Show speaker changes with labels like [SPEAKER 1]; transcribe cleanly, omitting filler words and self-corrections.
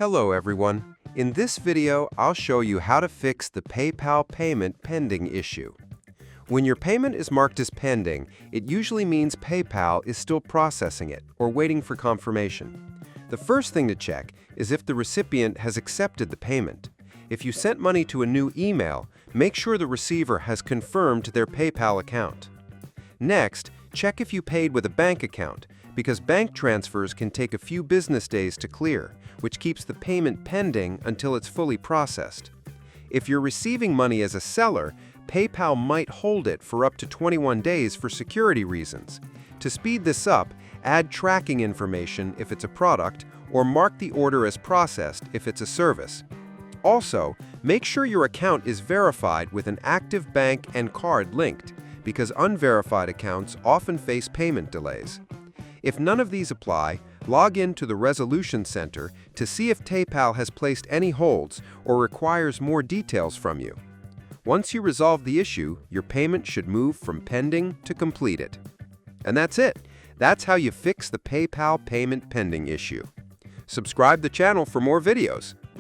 [SPEAKER 1] Hello everyone. In this video, I'll show you how to fix the PayPal payment pending issue. When your payment is marked as pending, it usually means PayPal is still processing it or waiting for confirmation. The first thing to check is if the recipient has accepted the payment. If you sent money to a new email, make sure the receiver has confirmed their PayPal account. Next, check if you paid with a bank account, because bank transfers can take a few business days to clear, which keeps the payment pending until it's fully processed. If you're receiving money as a seller, PayPal might hold it for up to 21 days for security reasons. To speed this up, add tracking information if it's a product, or mark the order as processed if it's a service. Also, make sure your account is verified with an active bank and card linked, because unverified accounts often face payment delays. If none of these apply, log in to the Resolution Center to see if PayPal has placed any holds or requires more details from you. Once you resolve the issue, your payment should move from pending to completed. And that's it. That's how you fix the PayPal payment pending issue. Subscribe the channel for more videos.